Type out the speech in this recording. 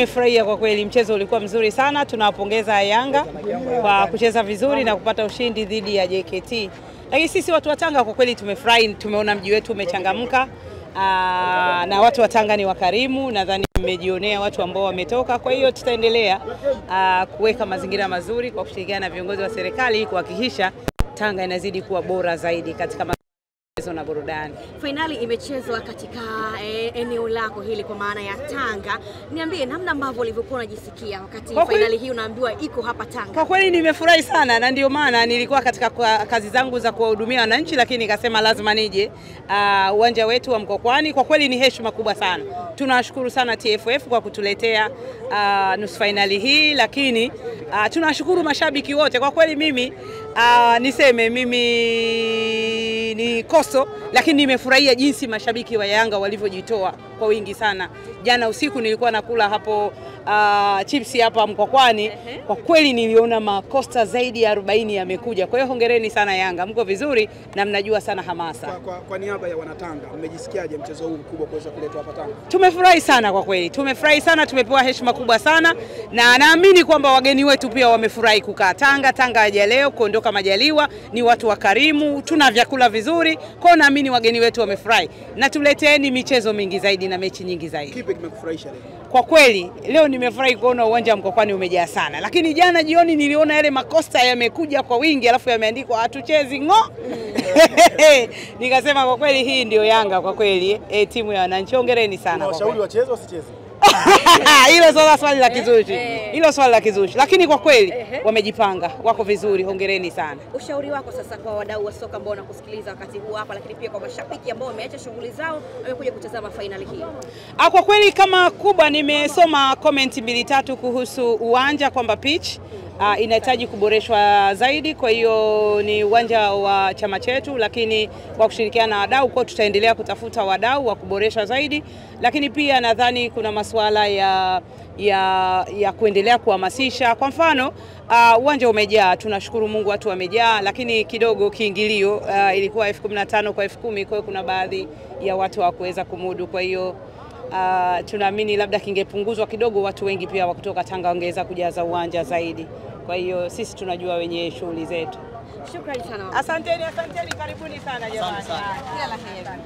nimefurahia kwa kweli, mchezo ulikuwa mzuri sana. Tunawapongeza Yanga kwa kucheza vizuri na kupata ushindi dhidi ya JKT. Lakini sisi watu wa Tanga kwa kweli tumefurahi, tumeona mji wetu umechangamka. Na watu wa Tanga ni wakarimu, nadhani mmejionea watu ambao wametoka. Kwa hiyo tutaendelea kuweka mazingira mazuri kwa kushirikiana na viongozi wa serikali kuhakikisha Tanga inazidi kuwa bora zaidi katika michezo na burudani. Finali imechezwa katika eneo lako hili kwa maana ya Tanga. Niambie namna ambavyo ulivyokuwa unajisikia wakati finali hii unaambiwa iko hapa Tanga. Kwa kweli nimefurahi sana, na ndio maana nilikuwa katika kazi zangu za kuwahudumia wananchi, lakini nikasema lazima nije uwanja wetu wa Mkokwani. Kwa kweli ni heshima kubwa sana. Tunashukuru sana TFF kwa kutuletea nusu finali hii, lakini tunashukuru mashabiki wote. Kwa kweli mimi niseme mimi ni koso, lakini nimefurahia jinsi mashabiki wa Yanga walivyojitoa kwa wingi sana. Jana usiku nilikuwa nakula hapo chips hapa Mkokwani. Kwa kweli niliona makosta zaidi ya 40 yamekuja. Kwa hiyo hongereni sana Yanga, mko vizuri na mnajua sana hamasa. Kwa niaba ya wanatanga, mmejisikiaje mchezo huu mkubwa kuweza kuletwa hapa Tanga? Tumefurahi sana kwa kweli. Tumefurahi sana, tumepewa heshima kubwa sana, na naamini kwamba wageni wetu pia wamefurahi kukaa Tanga. Tanga haja leo kuondoka majaliwa, ni watu wakarimu, tuna vyakula vizuri. Kwa hiyo naamini wageni wetu wamefurahi. Na tuleteeni michezo mingi zaidi na mechi nyingi zaidi. Kipi kimekufurahisha leo? Kwa kweli leo nimefurahi kuona uwanja wa Mkokwani umejaa sana. Lakini jana jioni niliona yale makosta yamekuja kwa wingi, alafu yameandikwa hatuchezi ngo. Nikasema kwa kweli hii ndio Yanga kwa kweli, timu ya wananchi. Hongereni sana. Washauri wacheze wasicheze? Hilo swali la kizushi. Hilo swali la kizushi. Lakini kwa kweli wamejipanga, wako vizuri. Hongereni sana. Ushauri wako sasa kwa wadau wa soka ambao wanakusikiliza wakati huu hapa, lakini pia kwa mashabiki ambao wameacha shughuli zao wamekuja kutazama finali hii? Kwa kweli kama kubwa nimesoma comment 2-3 kuhusu uwanja kwamba pitch inahitaji kuboreshwa zaidi. Kwa hiyo ni uwanja wa chama chetu, lakini kwa kushirikiana na wadau, kwa tutaendelea kutafuta wadau wa kuboresha zaidi. Lakini pia nadhani kuna masuala ya kuendelea kuhamasisha. Kwa mfano uwanja umejaa, tunashukuru Mungu watu wamejaa, lakini kidogo kiingilio ilikuwa 15,000 kwa 10,000, kwa hiyo kuna baadhi ya watu hawakuweza kumudu. Kwa hiyo tunaamini labda kingepunguzwa kidogo, watu wengi pia wa kutoka Tanga wangeweza kujaza uwanja zaidi. Kwa hiyo sisi tunajua wenye shughuli zetu. Shukrani sana. Asanteni, karibuni sana jamani. Kila la heri.